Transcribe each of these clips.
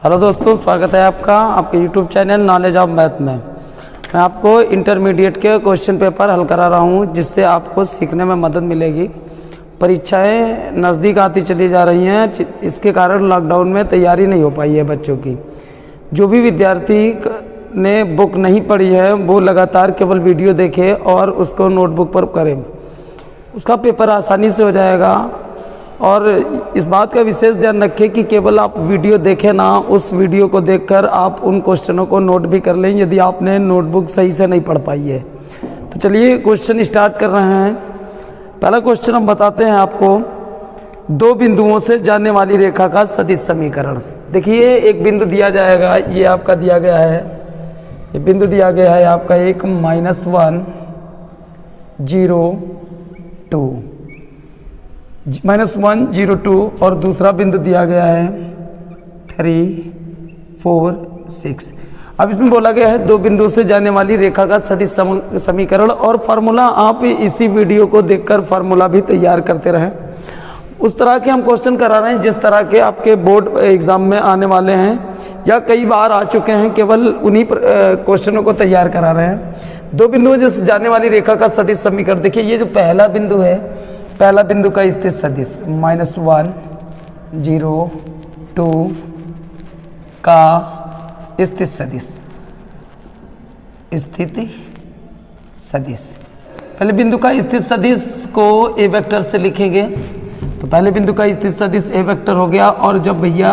Hello दोस्तों, स्वागत है आपका आपके YouTube channel knowledge of math में। मैं आपको इंटरमीडिएट के क्वेश्चन पेपर हल करा रहा हूं, जिससे आपको सीखने में मदद मिलेगी। परीक्षाएं नज़दीक आती चली जा रही हैं, इसके कारण लॉकडाउन में तैयारी नहीं हो पाई है बच्चों की। जो भी विद्यार्थी ने बुक नहीं पढ़ी है वो लगातार केवल वीडियो देखे और उसको नोटबुक पर करें, उसका पेपर आसानी से हो जाएगा। और इस बात का विशेष ध्यान रखें कि केवल आप वीडियो देखें ना, उस वीडियो को देखकर आप उन क्वेश्चनों को नोट भी कर लें यदि आपने नोटबुक सही से नहीं पढ़ पाई है। तो चलिए क्वेश्चन स्टार्ट कर रहे हैं। पहला क्वेश्चन हम बताते हैं आपको, दो बिंदुओं से जाने वाली रेखा का सदिश समीकरण। देखिए, एक बिंदु दिया जाएगा, ये आपका दिया गया है, ये बिंदु दिया गया है आपका एक -1 0 2 -1 0 2 और दूसरा बिंदु दिया गया है 3 4 6। अब इसमें बोला गया है दो बिंदु से जाने वाली रेखा का सदिश समीकरण, और फार्मूला आप इसी वीडियो को देखकर फार्मूला भी तैयार करते रहें। उस तरह के हम क्वेश्चन करा रहे हैं जिस तरह के आपके बोर्ड एग्जाम में आने वाले हैं या कई बार आ चुके हैं, केवल उन्हीं क्वेश्चनों को तैयार करा रहे हैं। दो बिंदुओं से जाने वाली रेखा का सदिश समीकरण। देखिए, ये जो पहला बिंदु है, पहला बिंदु का स्थित सदिश -1 0 2 का स्थित सदिश, स्थिति सदिश। पहले बिंदु का स्थित सदिश को ए वेक्टर से लिखेंगे, तो पहले बिंदु का स्थित सदिश ए वेक्टर हो गया। और जब भैया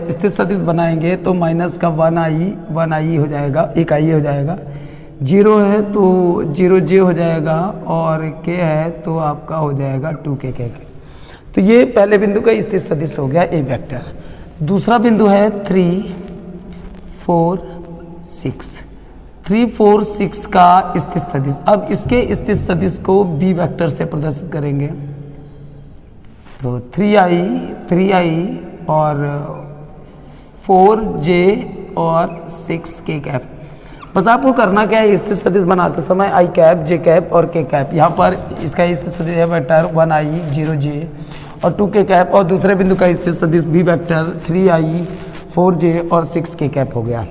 स्थित सदिश बनाएंगे तो माइनस का 1 i हो जाएगा, 1 i हो जाएगा। 0 है तो 0 j हो जाएगा, और k है तो आपका हो जाएगा 2k। तो ये पहले बिंदु का स्थित सदिश हो गया ए वेक्टर। दूसरा बिंदु है 3 4 6, 3 4 6 का स्थित सदिश। अब इसके स्थित सदिश को बी वेक्टर से प्रदर्शित करेंगे, तो 3i और 4j और 6k कैप। बस आपको करना क्या है, स्थित सदिश बनाते समय i कैप, j कैप और k कैप। यहाँ पर इसका स्थित सदिश है वेक्टर 1i 0j और 2k कैप, और दूसरे बिंदु का स्थित सदिश b वेक्टर 3i 4j और 6k कैप हो गया।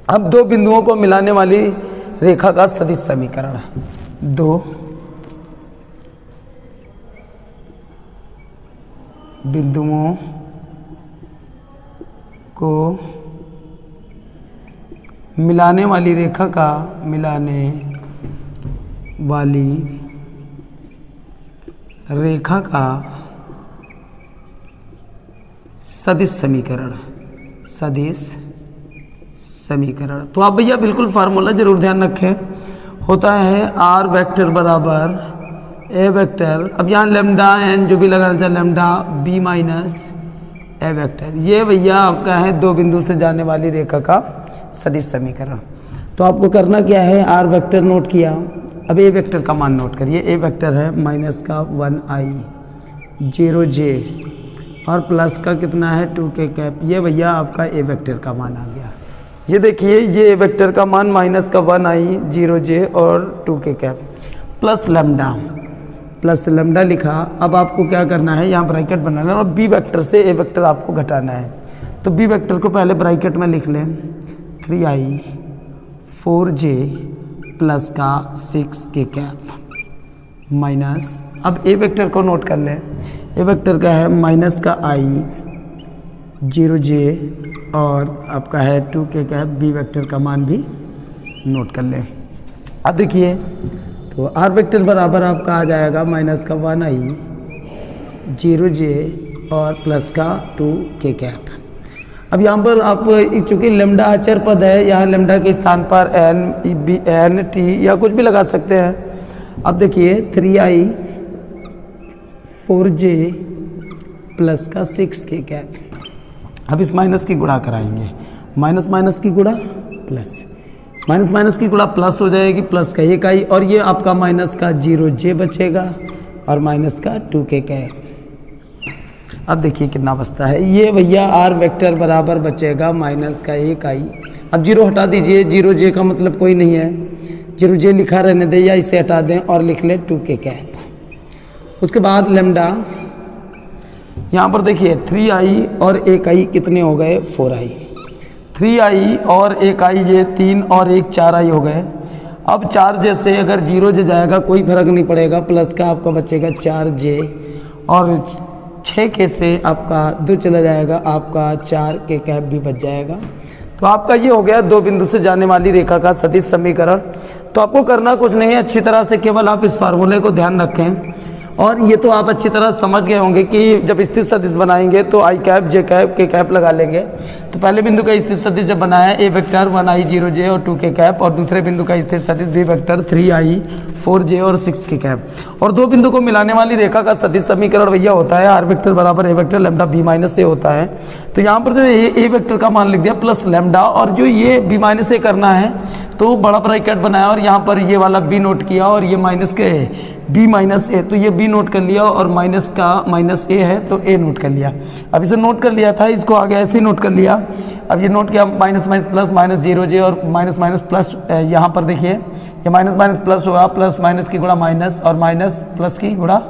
अब दो बिंदुओं को मिलाने वाली रेखा का सदिश समीकरण। दो बिंदुओं को मिलाने वाली रेखा का सदिश समीकरण। तो आप भैया बिल्कुल फार्मूला जरूर ध्यान रखें। होता है आर वेक्टर बराबर ए वेक्टर, अब यहाँ लेमडा एन जो भी लगाना चाहिए, लेमडा बी माइनस ए वेक्टर। ये भैया आपका है दो बिंदु से जाने वाली रेखा का सदिश समीकरण। तो आपको करना क्या है, आर वेक्टर नोट किया, अब ए वेक्टर का मान नोट करिए। ए वेक्टर है माइनस का 1i 0j और प्लस का कितना है 2k कैप। ये भैया आपका ए वेक्टर का मान आ गया। ये देखिए, ये ए वेक्टर का मान माइनस का 1i 0j और 2k कैप प्लस लेमडा लिखा। अब आपको क्या करना है, यहाँ ब्रैकेट बनाना है और बी वेक्टर से ए वेक्टर आपको घटाना है। तो बी वेक्टर को पहले ब्रैकेट में लिख लें, 3i 4j प्लस का 6k कैप माइनस। अब ए वेक्टर को नोट कर लें, ए वेक्टर का है माइनस का i 0j और आपका है 2k कैप। बी वेक्टर का मान भी नोट कर लें। अब देखिए, तो आर वेक्टर बराबर आपका आ जाएगा माइनस का 1i 0j और प्लस का 2k कैप। अब यहाँ पर आप चूँकि लेमडा अचर पद है, यहाँ लेमडा के स्थान पर एन टी या कुछ भी लगा सकते हैं। अब देखिए 3i 4j प्लस का 6k कैप। अब इस माइनस की गुणा कराएंगे, माइनस की गुणा प्लस, माइनस की गुणा प्लस हो जाएगी, प्लस का 1i और ये आपका माइनस का 0j बचेगा और माइनस का 2k कैप। अब देखिए कितना बचता है, ये भैया आर वेक्टर बराबर बचेगा माइनस का 1i। अब 0 हटा दीजिए, 0j का मतलब कोई नहीं है, 0j लिखा रहने दें या इसे हटा दें और लिख लें 2k कैप। उसके बाद लेमडा यहाँ पर देखिए 3i और 1i कितने हो गए, 4i। 3i और 1i ये 3 और 1 4i हो गए। अब 4j से अगर 0j जाएगा कोई फर्क नहीं पड़ेगा, प्लस का आपका बचेगा 4j, और 6k से आपका 2 चला जाएगा, आपका 4k कैप भी बच जाएगा। तो आपका ये हो गया 2 बिंदु से जाने वाली रेखा का सदिश समीकरण। तो आपको करना कुछ नहीं है, अच्छी तरह से केवल आप इस फार्मूले को ध्यान रखें, और ये तो आप अच्छी तरह समझ गए होंगे कि जब स्थिर सदिश बनाएंगे तो आई कैप जे कैप के कैप लगा लेंगे। तो पहले बिंदु का स्थिर सदिश जब बनाया ए वेक्टर 1i 0j और 2k कैप, और दूसरे बिंदु का स्थिर सदिश बी वेक्टर 3i 4j और 6k कैप, और 2 बिंदु को मिलाने वाली रेखा का सदिश समीकरण भैया होता है आर वेक्टर बराबर ए वेक्टर लैम्डा बी माइनस ए होता है। तो यहाँ पर ए वेक्टर का मान लिख दिया प्लस लैम्डा, और जो ये बी माइनस ए करना है तो बड़ा ब्रैकेट बनाया और यहाँ पर ये वाला बी नोट किया, और ये माइनस के बी माइनस ए, तो ये बी नोट कर लिया, और माइनस का माइनस ए है तो ए नोट कर लिया। अब इसे नोट कर लिया था, इसको आगे ऐसे ही नोट कर लिया। अब ये नोट किया minus minus plus minus 0j और माइनस माइनस प्लस, यहाँ पर देखिए ये माइनस माइनस प्लस हुआ, प्लस माइनस की गुणा माइनस और माइनस प्लस की गुणा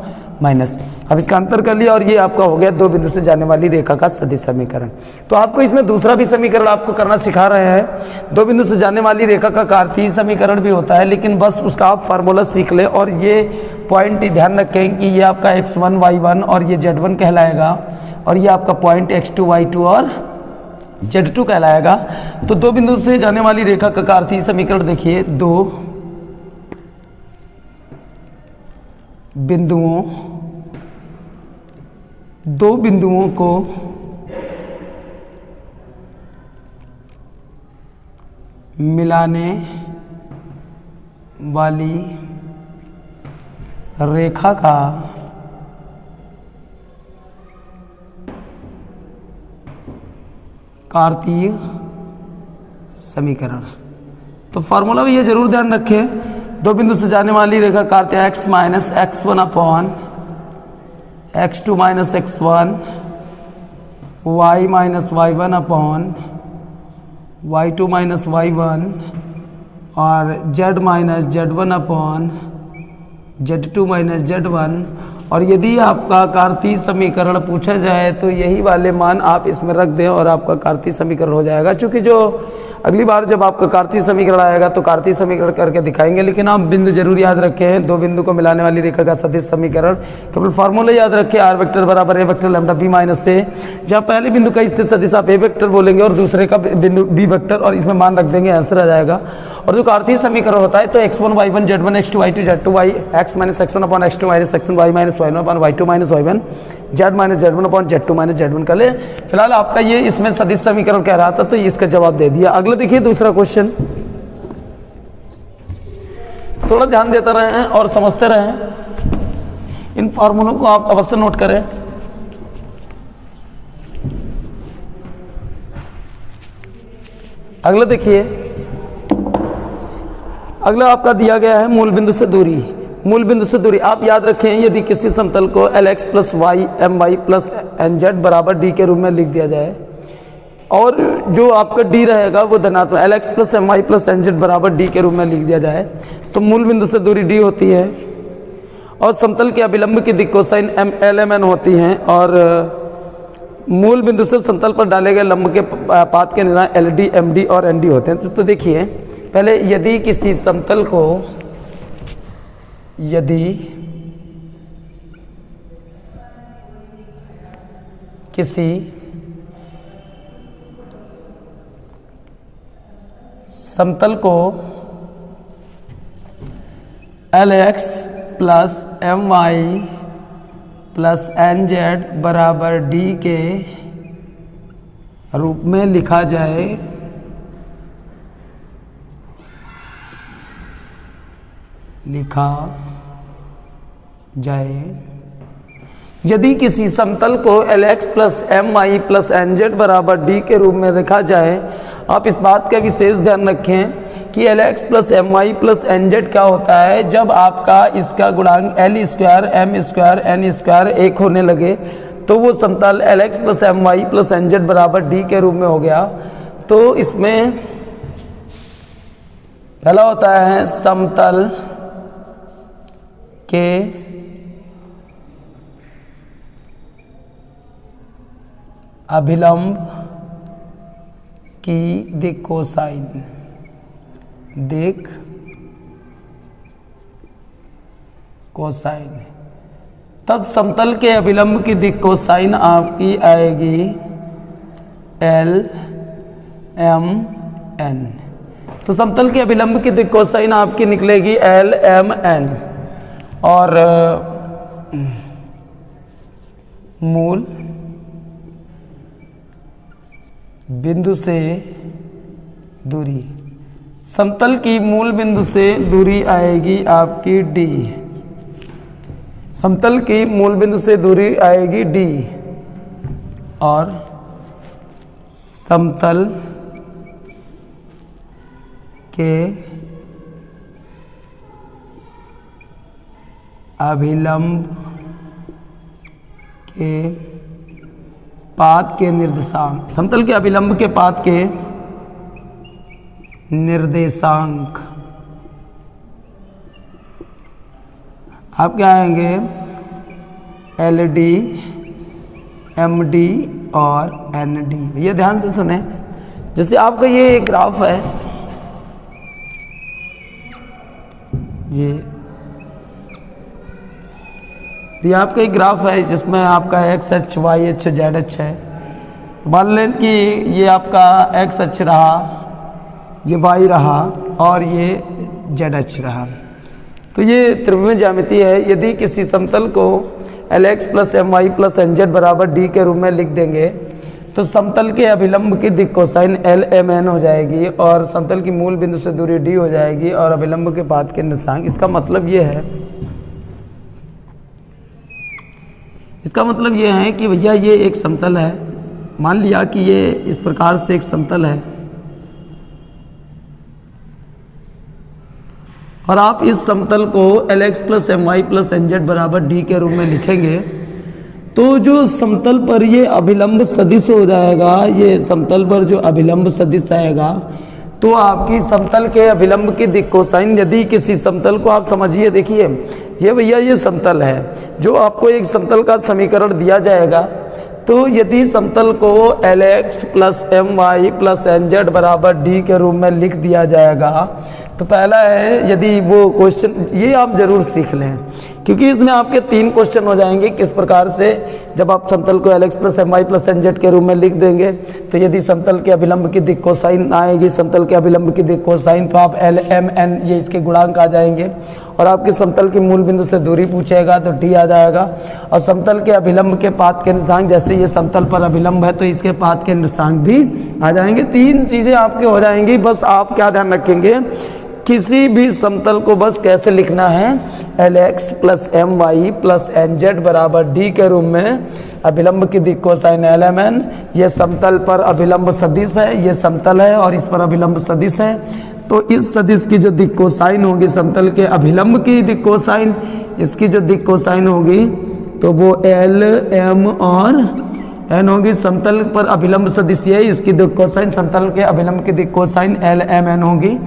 माइनस। अब इसका अंतर कर लिया और ये आपका हो गया 2 बिंदु से जाने वाली रेखा का सदिश समीकरण। तो आपको इसमें दूसरा भी समीकरण आपको करना सिखा रहे हैं। 2 बिंदु से जाने वाली रेखा का कार्तीय समीकरण भी होता है, लेकिन बस उसका आप फार्मूला सीख ले, और ये पॉइंट ध्यान रखें कि ये आपका x1 y1 और ये z1 कहलाएगा, और ये आपका पॉइंट x2 y2 और z2 कहलाएगा। तो 2 बिंदु से जाने वाली रेखा का कार्तीय समीकरण देखिए, 2 बिंदुओं को मिलाने वाली रेखा का कार्तीय समीकरण। तो फॉर्मूला भी ये जरूर ध्यान रखें, 2 बिंदु से जाने वाली रेखा कार्तीय x minus x1 upon x2 minus x1, y minus y1 upon y2 minus y1, और z minus z1 upon z2 minus z1। और यदि आपका कार्तीय समीकरण पूछा जाए तो यही वाले मान आप इसमें रख दें और आपका कार्तीय समीकरण हो जाएगा। क्योंकि जो अगली बार जब आपका कार्तीय समीकरण आएगा तो कार्तीय समीकरण करके दिखाएंगे, लेकिन आप बिंदु जरूर याद रखें, 2 बिंदु को मिलाने वाली रेखा का सदिश समीकरण। केवल फार्मूला याद रखें, आर वेक्टर बराबर ए वेक्टर लैम्डा बी माइनस ए। जहाँ पहले बिंदु का स्थिर सदिश आप ए वेक्टर बोलेंगे और दूसरे का बिंदु बी वेक्टर, और इसमें मान रख देंगे, आंसर आ जाएगा। और जो कार्तीय समीकरण होता है तो x1 y1 z1 x2 y2 z2 y x minus x1 upon x2 minus x1 y minus y1 upon y2 minus y1 z minus z1 upon z2 minus z1 कर ले। फिलहाल आपका ये इसमें सदिश समीकरण कह रहा था तो इसका जवाब दे दिया। अगला देखिए दूसरा क्वेश्चन, थोड़ा ध्यान देते रहें और समझते रहें, इन फॉर्मूलों को आप अवश्य नोट करें। अगला देखिए, अगला आपका दिया गया है मूल बिंदु से दूरी। मूल बिंदु से दूरी आप याद रखें, यदि किसी समतल को Lx plus y m y plus n z बराबर डी के रूप में लिख दिया जाए, और जो आपका डी रहेगा वो धनात्मक Lx plus m y plus n z बराबर डी के रूप में लिख दिया जाए, तो मूल बिंदु से दूरी डी होती है, और समतल के अभिलंब की दिक् कोसाइन LMN होती हैं, और मूल बिंदु से समतल पर डाले गए लंब के पात के निशान LD MD और ND होते हैं। तो देखिए पहले, यदि किसी समतल को, यदि किसी समतल को Lx plus My plus NZ बराबर D के रूप में लिखा जाए, यदि किसी समतल को Lx plus My plus NZ बराबर D के रूप में लिखा जाए, आप इस बात का विशेष ध्यान रखें कि Lx plus My plus NZ क्या होता है, जब आपका इसका गुणांक L square M square N square 1 होने लगे तो वो समतल Lx plus My plus NZ बराबर D के रूप में हो गया। तो इसमें पहला होता है समतल के अभिलंब की दिक् कोसाइन, दिक् कोसाइन, तब समतल के अभिलंब की दिक् कोसाइन आपकी आएगी LMN। तो समतल के अभिलंब की दिक् कोसाइन आपकी निकलेगी LMN, और मूल बिंदु से दूरी, समतल की मूल बिंदु से दूरी आएगी आपकी D, समतल की मूल बिंदु से दूरी आएगी D, और समतल के अभिलंब के पाद के निर्देशांक, समतल के अभिलंब के पाद के निर्देशांक आप क्या आएंगे LD, MD और ND। ये ध्यान से सुने, जैसे आपका ये ग्राफ है, ये आपका एक ग्राफ है जिसमें आपका x अक्ष, y अक्ष, z अक्ष है। तो मान लें कि ये आपका x अक्ष रहा, ये y रहा और ये z अक्ष रहा। तो ये त्रिभुज ज्यामिति है। यदि किसी समतल को Lx plus My plus Nz बराबर d के रूप में लिख देंगे तो समतल के अभिलंब की दिक् कोसाइन LMN हो जाएगी और समतल की मूल बिंदु से दूरी d हो जाएगी और अभिलंब के पाद के निर्देशांक। इसका मतलब ये है कि भैया ये एक समतल है। मान लिया कि ये इस प्रकार से एक समतल है और आप इस समतल को Lx plus My plus Nz बराबर d के रूप में लिखेंगे तो जो समतल पर ये अभिलंब सदिश हो जाएगा, ये समतल पर जो अभिलंब सदिश आएगा तो आपकी समतल के अभिलंब की दिक् कोसाइन, यदि किसी समतल को आप समझिए, देखिए ये भैया ये समतल है, जो आपको एक समतल का समीकरण दिया जाएगा तो यदि समतल को Lx plus My plus Nz बराबर d के रूप में लिख दिया जाएगा तो पहला है, यदि वो क्वेश्चन ये आप जरूर सीख लें क्योंकि इसमें आपके 3 क्वेश्चन हो जाएंगे। किस प्रकार से जब आप समतल को Lx plus My plus Nz के रूप में लिख देंगे तो यदि समतल के अभिलंब की दिक् कोसाइन आएगी, समतल के अभिलंब की दिक् कोसाइन, तो आप LMN ये इसके गुणांक आ जाएंगे और आपके समतल की मूल बिंदु से दूरी पूछेगा तो d आ जाएगा और समतल के अभिलंब के पाद के निर्देशांक, जैसे ये समतल पर अभिलंब है तो इसके पाद के निर्देशांक भी आ जाएंगे। 3 चीजें आपके हो जाएंगी। बस आप क्या ध्यान रखेंगे, किसी भी समतल को बस कैसे लिखना है, Lx plus My plus Nz बराबर d के रूप में अभिलंब की दिक् कोसाइन LMN। ये समतल पर अभिलंब सदिश है, ये समतल है और इस पर अभिलंब सदिश है, तो इस सदिश की जो दिक् कोसाइन होगी, समतल के अभिलंब की दिक् कोसाइन, इसकी जो दिक् कोसाइन होगी तो वो LM और N होगी। समतल पर अभिलंब सदिश है, इसकी दिक् कोसाइन, समतल के अभिलंब की दिक् कोसाइन LMN होगी।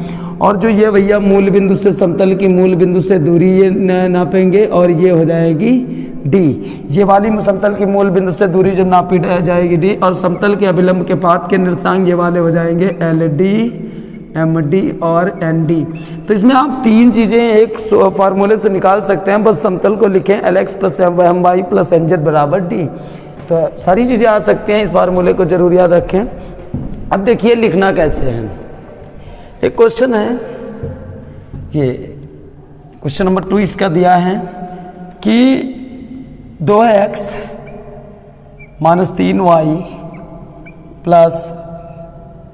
और जो ये भैया मूल बिंदु से समतल की मूल बिंदु से दूरी ये नापेंगे और ये हो जाएगी d। ये वाली समतल की मूल बिंदु से दूरी जो नापी जाएगी d, और समतल के अभिलंब के पाद के निर्देशांक ये वाले हो जाएंगे LD, MD और ND। तो इसमें आप 3 चीजें एक फार्मूले से निकाल सकते हैं। बस समतल को लिखें Lx plus My plus Nz बराबर d, तो सारी चीजें आ सकती हैं। इस फार्मूले को जरूर याद रखें। अब देखिए लिखना कैसे है। एक क्वेश्चन है, ये क्वेश्चन नंबर 2 इसका दिया है कि 2x minus 3y plus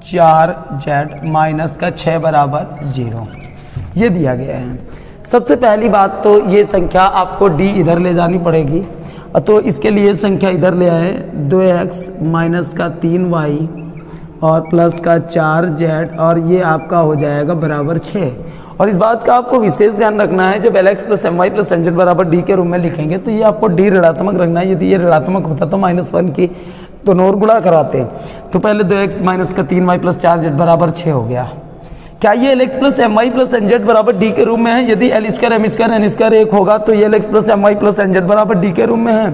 4z minus का 6 बराबर 0 ये दिया गया है। सबसे पहली बात तो ये संख्या आपको d इधर ले जानी पड़ेगी, तो इसके लिए संख्या इधर ले आए, 2x माइनस का 3y और प्लस का 4z और ये आपका हो जाएगा बराबर 6। और इस बात का आपको विशेष ध्यान रखना है, जब Lx plus My plus Nz बराबर d के रूप में लिखेंगे तो ये आपको d ऋणात्मक रखना है। यदि ये ऋणात्मक होता तो -1 की दोनों ओर गुणा कराते। तो पहले 2x माइनस का 3y प्लस 4z बराबर 6 हो गया। क्या ये Lx plus My plus Nz बराबर d के रूप में है? यदि L square M square N square 1 होगा तो ये Lx plus My plus Nz बराबर d के रूप में है।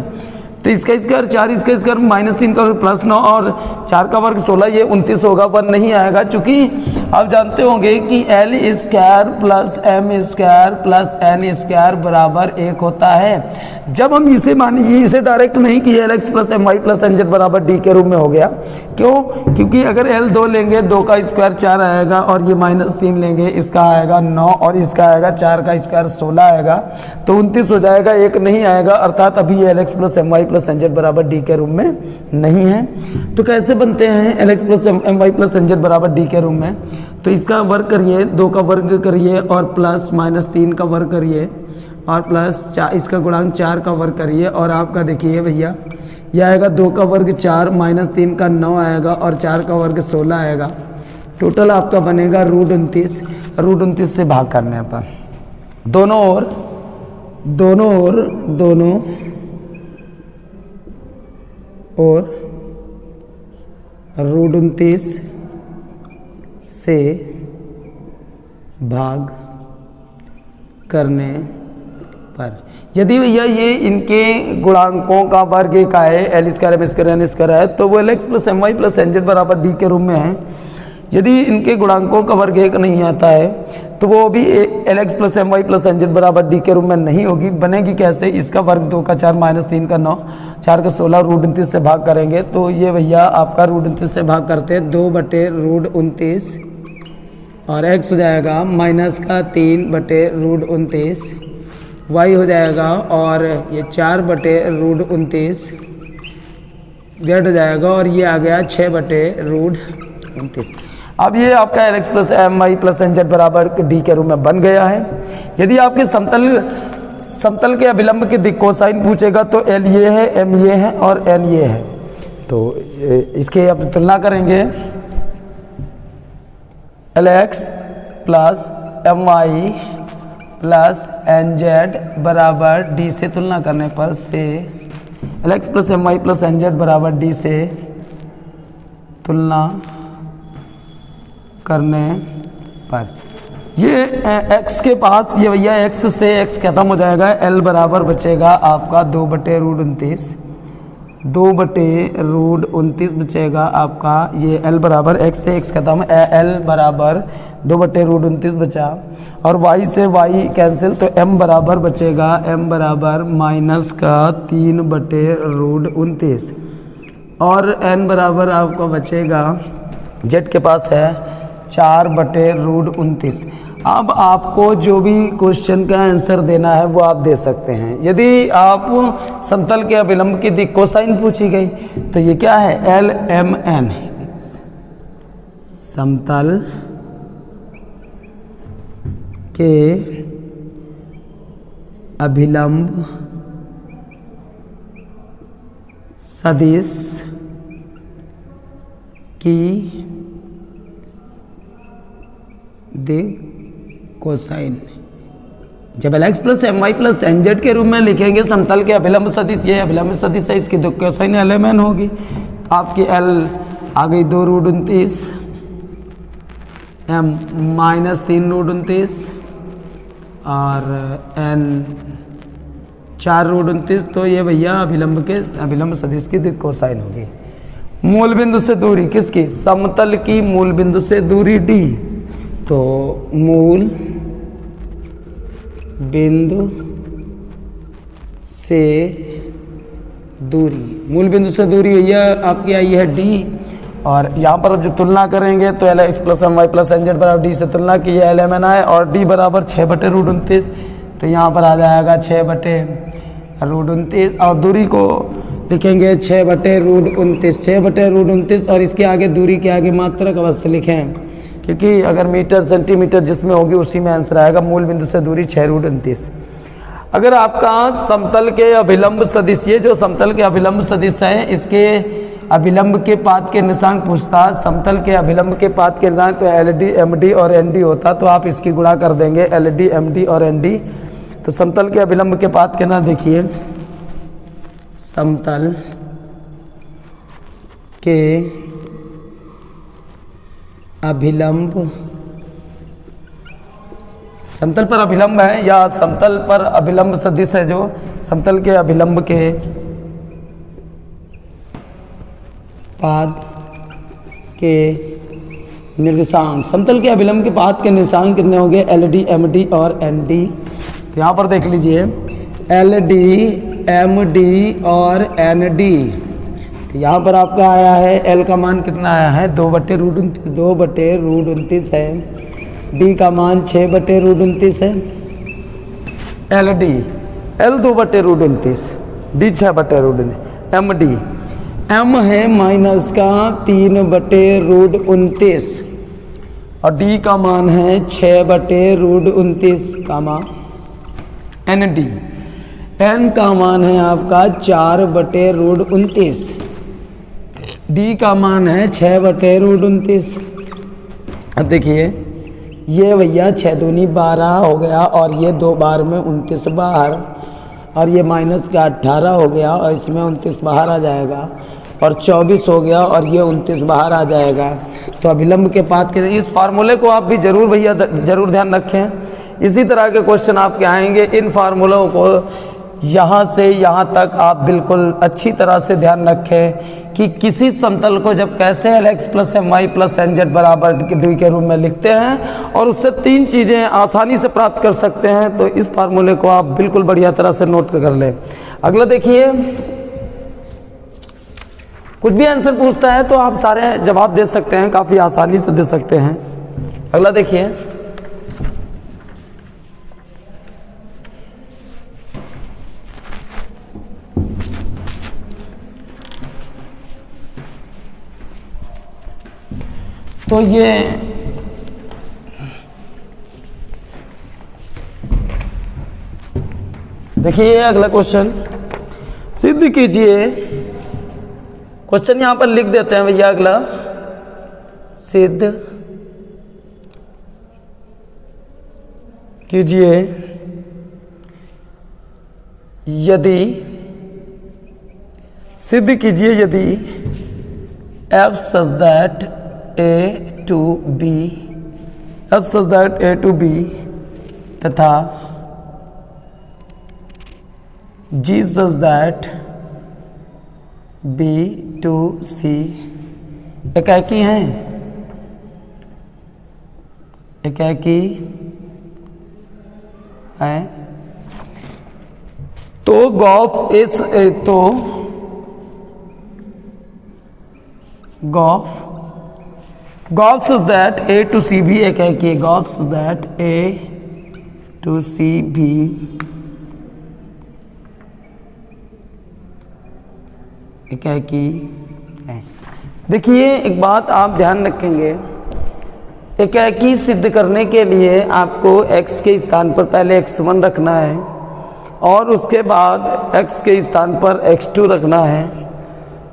तो इसका स्क्वायर 4, इसका स्क्वायर -3 का वर्ग प्लस 9 और 4 का वर्ग 16, ये 29 होगा, पर नहीं आएगा, चूंकि आप जानते होंगे कि L square plus M square plus N square बराबर 1 होता है। जब हम इसे मानिए, इसे डायरेक्ट नहीं किया, LX plus MY plus NZ बराबर D के रूप में हो गया। क्यों? क्योंकि अगर L 2 लेंगे, 2 का स्क्वायर 4 आएगा, और ये -3 लेंगे, इसका आएगा 9 और इसका आएगा 4 का स्क्वायर 16 आएगा, तो 29 हो जाएगा, 1 नहीं आएगा, अर्थात अभी ये LX plus MY plus NZ बराबर D के रूप में नहीं है। तो कैसे बनते हैं LX plus MY plus NZ बराबर D के रूप में? तो इसका वर्ग करिए, 2 का वर्ग करिए और प्लस -3 का वर्ग करिए और प्लस 4, इसका गुणांक 4 का वर्ग करिए, और आपका देखिए भैया यह आएगा 2 का वर्ग 4, -3 का 9 आएगा और 4 का वर्ग 16 आएगा। टोटल आपका बनेगा √29। √29 से भाग करने पर दोनों ओर √29 से भाग करने पर यदि भैया ये इनके गुणांकों का वर्ग एक आए, L square M square N square है, तो वो LX plus MY plus NZ बराबर D के रूप में है। यदि इनके गुणांकों का वर्ग एक नहीं आता है, तो वो भी LX plus MY plus NZ बराबर D के रूप में नहीं होगी। बनेगी कैसे? इसका वर्ग 2 का 4, -3 का 9, 4 का 16, √29 से भाग करेंगे, तो ये भैया आपका √29 से भाग करते हैं 2/√29 और x हो जाएगा -3/√29, y हो जाएगा और ये 4/√29, z हो जाएगा और ये आ गया 6/√29। अब ये आपका LX plus MY plus NZ बराबर D के रूप में बन गया है। यदि आपके समतल के अभिलंब की दिक् कोसाइन पूछेगा तो L ये है, M ये है और N ये है, तो इसके अब तुलना करेंगे। LX plus MY plus NZ बराबर D से तुलना करने पर से LX plus MY plus NZ बराबर D से तुलना करने पर ये x के पास ये भैया x से x खत्म हो जाएगा, L बराबर बचेगा आपका 2/√29, 2/√29 बचेगा आपका, ये L बराबर x से x खत्म, L बराबर 2/√29 बचा, और y से y कैंसिल, तो m बराबर बचेगा, m बराबर -3/√29 और n बराबर आपको बचेगा, z के पास है 4/√29। अब आपको जो भी क्वेश्चन का आंसर देना है वो आप दे सकते हैं। यदि आप समतल के अभिलंब की दिक् कोसाइन पूछी गई तो ये क्या है? LMN, समतल के अभिलंब सदिश की दिक् कोसाइन। जब LX plus MY plus NZ के रूप में लिखेंगे समतल के अभिलंब सदिश, ये अभिलंब सदिश है, इसकी दिक् कोसाइन LMN होगी। आपकी L आ गई 2√29, M -3√29 और N 4√29, तो ये भैया अभिलंब सदिश की दिक् कोसाइन होगी। मूल बिंदु से दूरी किसकी? समतल की मूल बिंदु से दूरी D, तो मूल बिंदु से दूरी भैया आपकी आई है D, और यहाँ पर अब जो तुलना करेंगे तो LX plus MY plus NZ बराबर D से तुलना की है, LMN है और D बराबर 6/√29, तो यहाँ पर आ जाएगा 6/√29 और दूरी को लिखेंगे 6/√29, 6/√29 और इसके आगे दूरी के आगे मात्रक अवश्य लिखें, क्योंकि अगर मीटर सेंटीमीटर जिसमें होगी उसी में आंसर आएगा। मूल बिंदु से दूरी 6√29। अगर आपका समतल के अभिलंब सदिश, ये जो समतल के अभिलंब सदिश है, इसके अभिलंब के पाद के निशांक पूछता, समतल के अभिलंब के पाद के निशांक तो LD, MD और ND होता, तो आप इसकी गुणा कर देंगे LD, MD और ND। तो समतल के अभिलंब के पाद के ना देखिए, समतल के अभिलंब, समतल पर अभिलंब है या समतल पर अभिलंब सदिश है, जो समतल के अभिलंब के पाद के निर्देशांक, समतल के अभिलंब के पाद के निर्देशांक कितने होंगे? एल डी, एम डी और एन डी। तो यहाँ पर देख लीजिए एल डी, एम डी और एन डी। तो यहाँ पर आपका आया है एल का मान कितना आया है? 2/√29 है। डी का मान 6/√29 है। L d, l 2/√29, d 6/√29, m d, m है माइनस का 3/√29 और डी का मान है 6/√29 कामा एन डी, एन का मान है आपका 4/√29, डी का मान है 6/√29। अब देखिए ये भैया 6 दूनी 12 हो गया और ये 2 बार में 29 बाहर और ये माइनस का 18 हो गया और इसमें 29 बाहर आ जाएगा और 24 हो गया और ये 29 बाहर आ जाएगा। तो अभिलंब के पाद के इस फार्मूले को आप भी जरूर भैया जरूर ध्यान रखें। इसी तरह के क्वेश्चन आपके आएंगे। इन फार्मूलों को यहाँ से यहाँ तक आप बिल्कुल अच्छी तरह से ध्यान रखें कि किसी समतल को जब कैसे LX + MY + NZ बराबर डी के रूप में लिखते हैं और उससे 3 चीज़ें आसानी से प्राप्त कर सकते हैं। तो इस फार्मूले को आप बिल्कुल बढ़िया तरह से नोट कर लें। अगला देखिए, कुछ भी आंसर पूछता है तो आप सारे जवाब दे सकते हैं, काफ़ी आसानी से दे सकते हैं। अगला देखिए, तो ये देखिए अगला क्वेश्चन, सिद्ध कीजिए। क्वेश्चन यहां पर लिख देते हैं भैया। अगला, सिद्ध कीजिए यदि, सिद्ध कीजिए यदि f such that a to b, f such that a to b तथा g such that b to c एकाकी हैं, एकाकी है। तो गॉफ इस तो गॉफ such that a to c भी एकाकी है। गॉफ such that a to c भी एकाकी है। देखिए एक बात आप ध्यान रखेंगे, एकाकी सिद्ध करने के लिए आपको x के स्थान पर पहले x1 रखना है और उसके बाद x के स्थान पर x2 रखना है।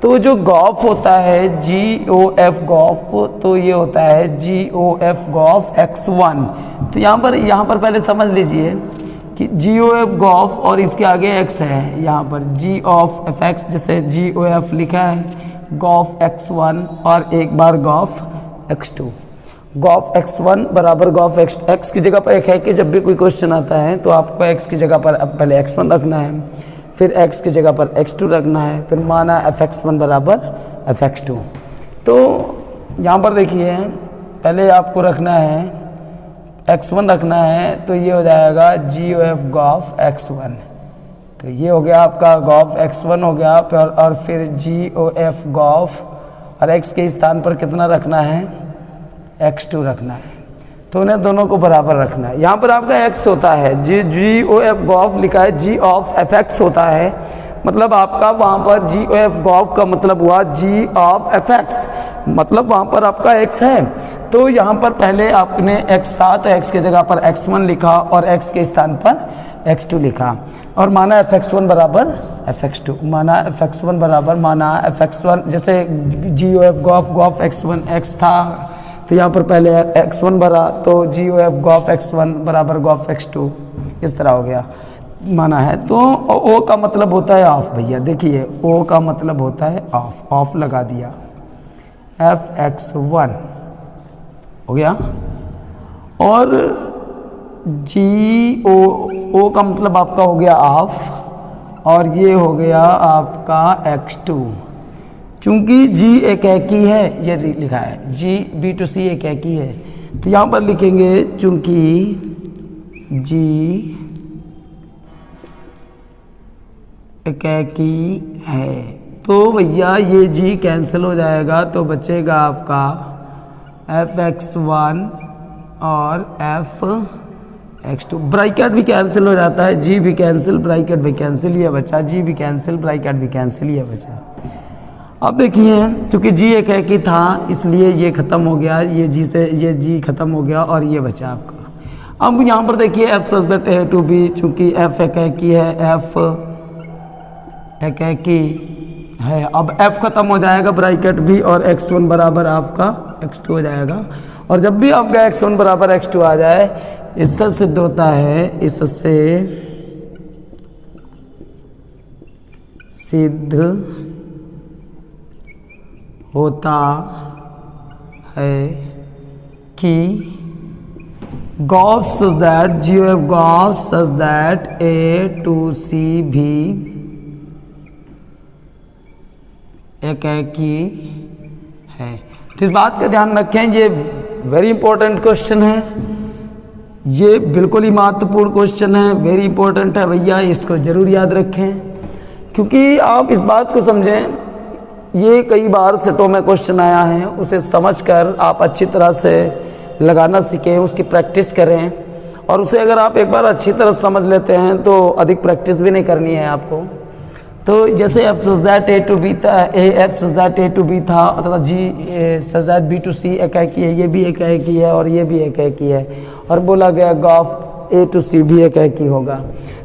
तो जो गॉफ होता है GOF गॉफ, तो ये होता है GOF गॉफ x1। तो यहाँ पर पहले समझ लीजिए कि GOF गॉफ और इसके आगे x है, यहाँ पर G of fx जैसे GOF लिखा है, गॉफ x1 और एक बार गॉफ x2। गॉफ x1 बराबर गॉफ x की जगह पर एक है कि जब भी कोई क्वेश्चन आता है तो आपको x की जगह पर पहले x1 रखना है, फिर x की जगह पर x2 रखना है, फिर माना fx1 बराबर fx2। तो यहाँ पर देखिए पहले आपको रखना है x1 रखना है, तो ये हो जाएगा GOF गॉफ x1। तो ये हो गया आपका गॉफ x1 हो गया, और फिर GOF गॉफ और x के स्थान पर कितना रखना है? x2 रखना है। तो उन्हें दोनों को बराबर रखना है। यहाँ पर आपका x होता है, GOF गॉफ लिखा है, G of fx होता है, मतलब आपका वहाँ पर GOF गॉफ का मतलब हुआ G of fx, मतलब वहाँ पर आपका x है। तो यहाँ पर पहले आपने x था तो x की जगह पर x1 लिखा और x के स्थान पर x2 लिखा और माना fx1 बराबर fx2, माना fx1 बराबर माना fx1 जैसे GOF गॉफ x1 x था तो यहाँ पर पहले x1 भरा तो GOF गॉफ x1 बराबर गॉफ x2, इस तरह हो गया माना है। तो O का मतलब होता है ऑफ भैया, देखिए O का मतलब होता है ऑफ, ऑफ लगा दिया, fx1 हो गया। और GO का मतलब आपका हो गया ऑफ और ये हो गया आपका x2। चूंकि जी एक एकी है, ये लिखा है जी B2C एक एकी है, तो यहाँ पर लिखेंगे चूंकि जी एक एकी है, तो भैया ये जी कैंसिल हो जाएगा, तो बचेगा आपका fx1 और fx2। ब्रैकेट भी कैंसिल हो जाता है, जी भी कैंसिल, ब्रैकेट भी कैंसिल, ये बचा, जी भी कैंसिल, ब्रैकेट भी कैंसिल, ये बचा। अब देखिए क्योंकि जी एक एकी था इसलिए ये खत्म हो गया, ये जी से ये जी खत्म हो गया और ये बचा आपका। अब यहाँ पर देखिए f such that a to b, चूंकि f एक एकी है, f एक एकी है, अब f खत्म हो जाएगा, ब्रैकेट भी, और x1 बराबर आपका x2 हो जाएगा। और जब भी आपका x1 बराबर x2 आ जाए, इससे सिद्ध होता है, इससे सिद्ध होता है कि Gauss such that GOF Gauss such that A to C भी एक एकी है। तो इस बात का ध्यान रखें, ये वेरी इंपॉर्टेंट क्वेश्चन है, ये बिल्कुल ही महत्वपूर्ण क्वेश्चन है, वेरी इंपॉर्टेंट है भैया, इसको जरूर याद रखें। क्योंकि आप इस बात को समझें, ये कई बार सेटों में क्वेश्चन आया है, उसे समझकर आप अच्छी तरह से लगाना सीखें, उसकी प्रैक्टिस करें, और उसे अगर आप एक बार अच्छी तरह समझ लेते हैं तो अधिक प्रैक्टिस भी नहीं करनी है आपको। तो जैसे f such that A to B था, f such that A to B था, तथा g such that B to C एक एकी है, ये भी एक एकी है और ये भी एक एकी है, और बोला गया गॉफ A to C भी एक एकी होगा।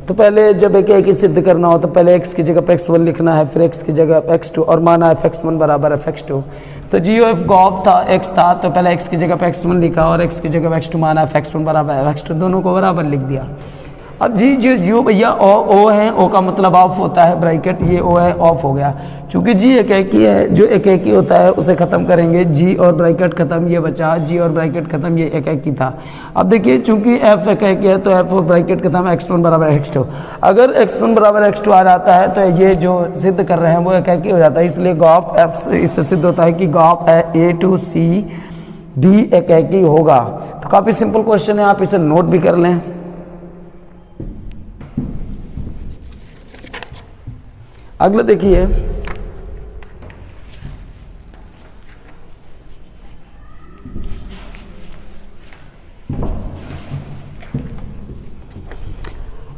तो पहले जब एक एकी सिद्ध करना हो तो पहले x की जगह पर x1 लिखना है, फिर x की जगह x2, और माना fx1 बराबर fx2। तो GOF गॉफ था, x था, तो पहले x की जगह पर x1 लिखा और x की जगह पर x2 माना fx1 बराबर fx2, दोनों को बराबर लिख दिया। अब जी जो भैया ओ है, ओ का मतलब ऑफ होता है, ब्रैकेट, ये ओ है, ऑफ हो गया। चूंकि जी एक एकी है, जो एक एकी होता है उसे खत्म करेंगे, जी और ब्रैकेट खत्म, ये बचा, जी और ब्रैकेट खत्म, ये एक एकी था। अब देखिए चूंकि f एक एकी है तो f और ब्रैकेट खत्म, x1 बराबर x2। अगर x1 बराबर x2 आ जाता है तो ये जो सिद्ध कर रहे हैं वो एक एकी हो जाता है, इसलिए गॉफ f इससे सिद्ध होता है कि गॉफ है A to C भी एक एकी होगा। तो काफ़ी सिंपल क्वेश्चन है, आप इसे नोट भी कर लें। अगला देखिए,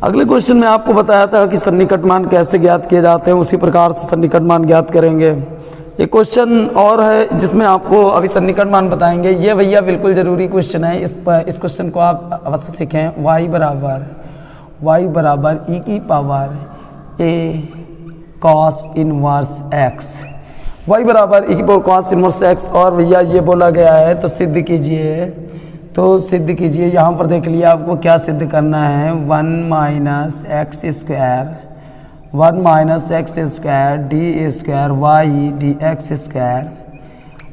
अगले क्वेश्चन में आपको बताया था कि सन्निकट मान कैसे ज्ञात किए जाते हैं, उसी प्रकार से सन्निकट मान ज्ञात करेंगे। एक क्वेश्चन और है जिसमें आपको अभी सन्निकट मान बताएंगे, ये भैया बिल्कुल जरूरी क्वेश्चन है, इस क्वेश्चन को आप अवश्य सीखें। y बराबर e की power a cos inverse x, y बराबर e की पावर कॉस इनवर्स x, और भैया ये बोला गया है तो सिद्ध कीजिए। तो सिद्ध कीजिए, यहाँ पर देख लिया आपको क्या सिद्ध करना है, 1 minus x square d square y d x square,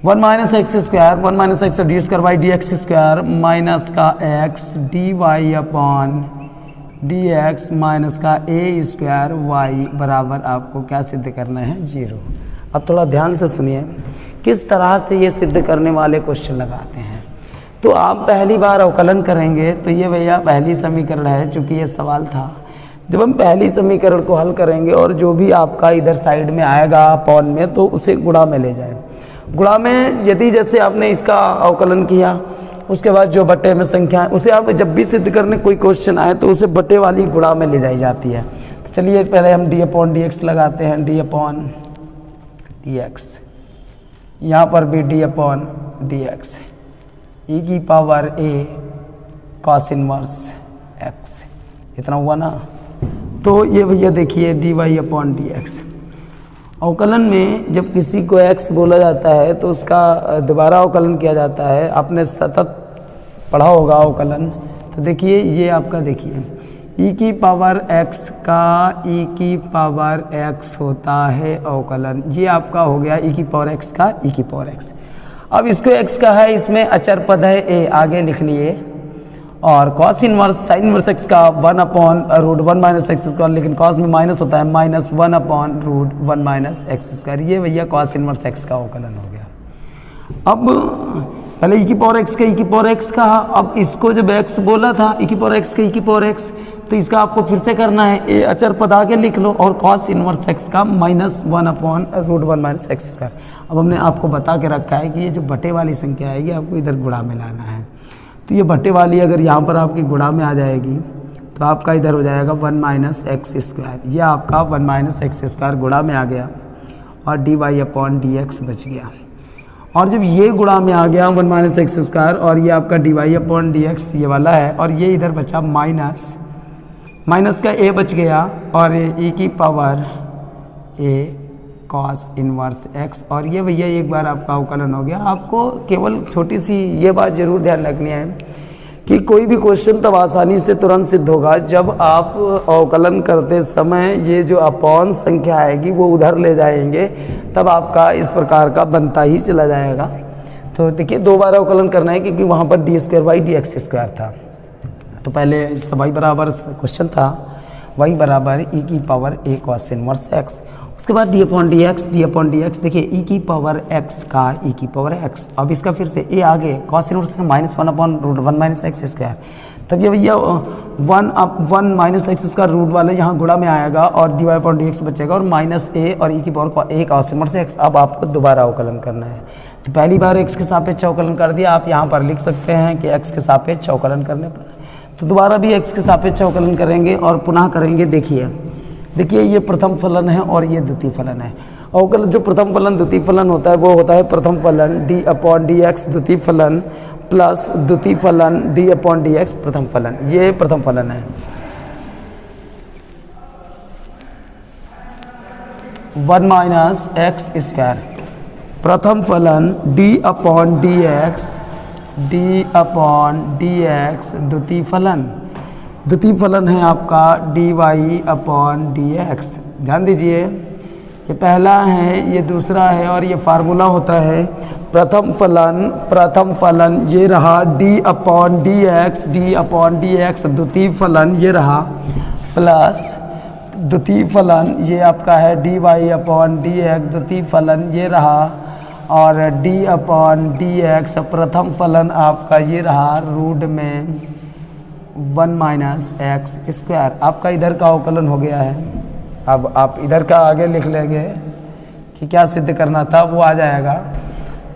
1 minus x square, 1 minus x d square y d x square, minus का x d y upon d x minus का ए स्क्वायर वाई बराबर आपको क्या सिद्ध करना है, 0। अब थोड़ा ध्यान से सुनिए किस तरह से ये सिद्ध करने वाले क्वेश्चन लगाते हैं। तो आप पहली बार अवकलन करेंगे तो ये भैया पहली समीकरण है, चूंकि ये सवाल था। जब हम पहली समीकरण को हल करेंगे और जो भी आपका इधर साइड में आएगा अपॉन में, तो उसे गुणा में ले जाए। गुणा में यदि जैसे आपने इसका अवकलन किया, उसके बाद जो बटे में संख्या है उसे आप जब भी सिद्ध करने कोई क्वेश्चन आए तो उसे बटे वाली गुणा में ले जाई जाती है। तो चलिए पहले हम डी अपॉन डी एक्स लगाते हैं, डी अपॉन डी एक्स, यहाँ पर भी d upon d x, e की power a cos inverse x, इतना हुआ ना। तो ये भैया देखिए d y upon d x. अवकलन में जब किसी को x बोला जाता है तो उसका दोबारा अवकलन किया जाता है। आपने सतत पढ़ा होगा अवकलन, तो देखिए ये आपका देखिए e की पावर x का e की पावर x होता है अवकलन, ये आपका हो गया e की पावर x का e की पावर x। अब इसको x का है, इसमें अचर पद है a, आगे लिख लिए, और cos inverse sine inverse x का 1 upon root 1 minus x square, लेकिन कॉस में माइनस होता है, minus 1 upon root 1 minus x square. ये भैया कॉस इनवर्स एक्स का अवकलन हो गया। अब पहले e की पावर x का e की पावर x का, अब इसको जब x बोला था e की पावर x का e की पावर x, तो इसका आपको फिर से करना है, ए अचर पद आगे लिख लो और कॉस इनवर्स x का minus 1 upon root 1 minus x square. अब हमने आपको बता के रखा है कि ये जो बटे वाली संख्या आएगी आपको इधर गुणा में लाना है। तो ये बटे वाली अगर यहाँ पर आपकी गुणा में आ जाएगी तो आपका इधर हो जाएगा 1 माइनस एक्स स्क्वायर। ये आपका 1 माइनस एक्स स्क्वायर गुणा में आ गया और d y upon d x बच गया। और जब ये गुणा में आ गया 1 माइनस एक्स स्क्वायर और ये आपका d y upon d x ये वाला है, और ये इधर बचा माइनस का a बच गया और e की power a cos inverse x, और ये भैया एक बार आपका अवकलन हो गया। आपको केवल छोटी सी ये बात जरूर ध्यान रखनी है कि कोई भी क्वेश्चन तब आसानी से तुरंत सिद्ध होगा जब आप अवकलन करते समय ये जो अपॉन संख्या आएगी वो उधर ले जाएंगे, तब आपका इस प्रकार का बनता ही चला जाएगा। तो देखिए 2 बार अवकलन करना है क्योंकि वहाँ पर d square y d x square था। तो पहले वाई बराबर क्वेश्चन था वाई बराबर ई की power a cos inverse x, उसके बाद डी अपॉन डी एक्स। देखिए ई की पावर एक्स का ई की पावर एक्स, अब इसका फिर से ए आगे कॉस इनवर्स का minus 1 upon root 1 minus x square. तब ये भैया 1 माइनस एक्स स्क्वायर रूट वाले यहाँ गुणा में आएगा और d y upon d x बचेगा और माइनस ए और ई की power a cos inverse x. अब आपको दोबारा अवकलन करना है। तो पहली बार एक्स के सापेक्ष अवकलन कर दिया, आप यहाँ पर लिख सकते हैं कि एक्स के सापेक्ष अवकलन करने पर, तो दोबारा भी x के सापेक्ष अवकलन करेंगे और पुनः करेंगे। देखिए ये प्रथम फलन है और ये द्वितीय फलन है। अवकलन जो प्रथम फलन द्वितीय फलन होता है वो होता है प्रथम फलन d अपॉन डी एक्स द्वितीय फलन प्लस द्वितीय फलन d अपॉन डी एक्स प्रथम फलन, ये प्रथम फलन है। 1 माइनस एक्स स्क्वायर प्रथम फलन d अपॉन डी एक्स द्वितीय फलन है आपका d y upon d x. ध्यान दीजिए ये पहला है ये दूसरा है और ये फार्मूला होता है प्रथम फलन ये रहा डी अपॉन डी एक्स द्वितीय फलन ये रहा प्लस द्वितीय फलन ये आपका है d y upon d x द्वितीय फलन ये रहा और d अपॉन डी एक्स प्रथम फलन आपका ये रहा रूट में 1 माइनस एक्स स्क्वायर। आपका इधर का अवकलन हो गया है। अब आप इधर का आगे लिख लेंगे कि क्या सिद्ध करना था, वो आ जाएगा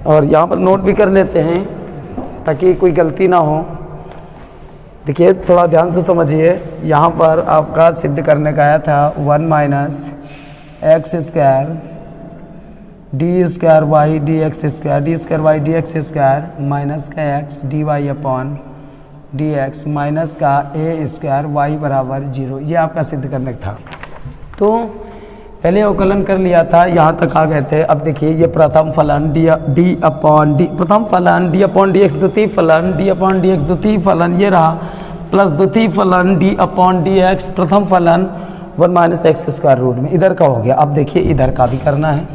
और यहाँ पर नोट भी कर लेते हैं ताकि कोई गलती ना हो। देखिए थोड़ा ध्यान से समझिए, यहाँ पर आपका सिद्ध करने का आया था 1 minus x square d square y d x square minus का x d y upon d x minus का ए स्क्वायर वाई बराबर 0, ये आपका सिद्ध करने का था। तो पहले अवकलन कर लिया था, यहाँ तक आ गए थे। अब देखिए ये प्रथम फलन डी अपॉन डी एक्स द्वितीय फलन डी अपॉन डी एक्स द्वितीय फलन ये रहा प्लस द्वितीय फलन डी अपॉन डी एक्स प्रथम फलन 1 माइनस एक्स स्क्वायर रूट में इधर का हो गया। अब देखिए इधर का भी करना है।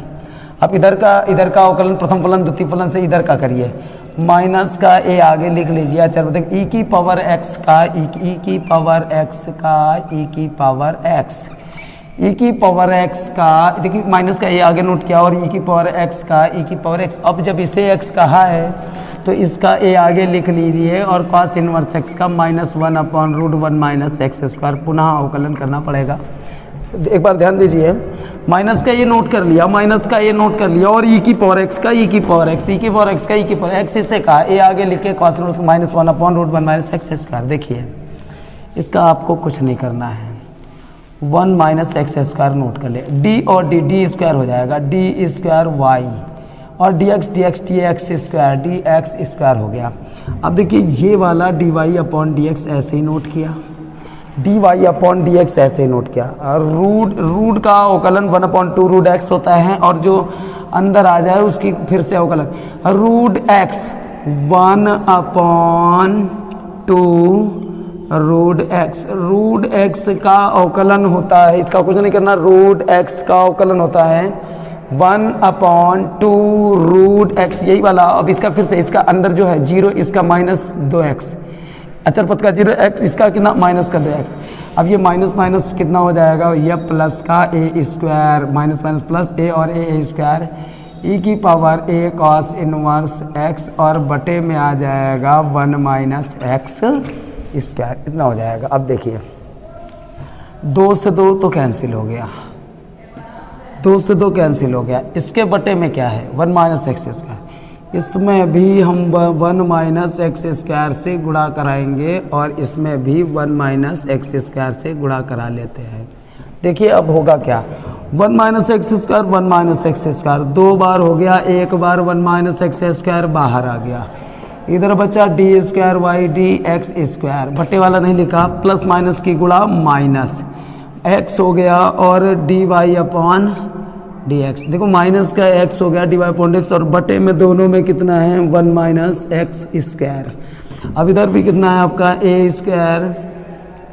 अब इधर का अवकलन प्रथम फलन द्वितीय फलन से इधर का करिए, माइनस का ए आगे लिख लीजिए अचर बताइए ई की पावर एक्स का ई की पावर एक्स का देखिए माइनस का ए आगे नोट किया और ई की पावर एक्स का ई की पावर एक्स। अब जब इसे एक्स कहा है तो इसका ए आगे लिख लीजिए और कॉस इनवर्स एक्स का minus 1 upon root 1 minus x square पुनः अवकलन करना पड़ेगा। एक बार ध्यान दीजिए, माइनस का ये नोट कर लिया और ई की पावर एक्स का एक्स इससे कहा ए आगे लिखे cos inverse minus 1 upon root 1 minus x square. देखिए इसका आपको कुछ नहीं करना है, 1 माइनस एक्स स्क्वायर नोट कर ले, डी और डी स्क्वायर हो जाएगा डी स्क्वायर वाई और डी एक्स स्क्वायर हो गया। अब देखिए ये वाला d y upon d x ऐसे ही नोट किया, d y upon d x ऐसे ही नोट किया और रूट का अवकलन 1/2 रूट एक्स होता है और जो अंदर आ जाए उसकी फिर से अवकलन रूट एक्स 1/2 रूट एक्स का अवकलन होता है, इसका कुछ नहीं करना, रूट एक्स का अवकलन होता है 1/2 रूट एक्स यही वाला। अब इसका फिर से इसका अंदर जो है 0 इसका माइनस 2x अचर पद का 0 एक्स, इसका कितना माइनस कर दो एक्स। अब ये माइनस माइनस कितना हो जाएगा, यह प्लस का a square minus minus plus ए और ए स्क्वायर ई की power a cos inverse x और बटे में आ जाएगा 1 माइनस एक्स स्क्वायर, इतना हो जाएगा। अब देखिए 2 से 2 तो कैंसिल हो गया, 2 से 2 कैंसिल हो गया। इसके बटे में क्या है 1 माइनस एक्स स्क्वायर, इसमें भी हम 1 माइनस एक्स स्क्वायर से गुणा कराएंगे और इसमें भी 1 माइनस एक्स स्क्वायर से गुणा करा लेते हैं। देखिए अब होगा क्या, 1 minus x square 1 minus x square 2 बार हो गया, एक बार 1 माइनस एक्स स्क्वायर बाहर आ गया, इधर बचा d square y d x square, बटे वाला नहीं लिखा, प्लस माइनस की गुणा माइनस एक्स हो गया और d y upon d x. देखो माइनस का एक्स हो गया डी वाई अपॉन एक्स और बटे में दोनों में कितना है 1 माइनस एक्स स्क्वायर। अब इधर भी कितना है आपका ए स्क्वायर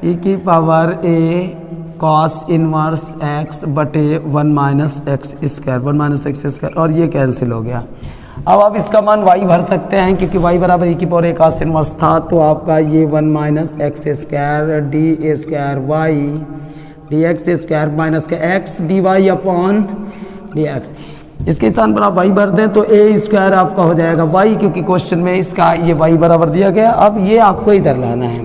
ई की power a cos inverse x बटे 1 minus x square 1 minus x square और ये कैंसिल हो गया। अब आप इसका मान y भर सकते हैं क्योंकि y बराबर ई की पावर ए कॉस इनवर्स था, तो आपका ये 1 minus x square d square y d x square minus का x d y upon d x, इसके स्थान पर आप y भर दें तो ए स्क्वायर आपका हो जाएगा y, क्योंकि क्वेश्चन में इसका ये y बराबर दिया गया। अब ये आपको इधर लाना है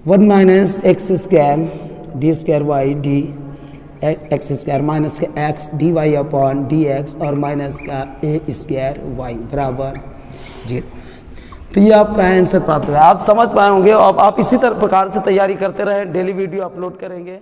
1 minus x square d square y d x square minus का x d y upon d x और माइनस का ए स्क्वायर वाई बराबर 0। तो ये आपका आंसर प्राप्त हुआ। आप समझ पाए होंगे। अब आप इसी तरह प्रकार से तैयारी करते रहें, डेली वीडियो अपलोड करेंगे।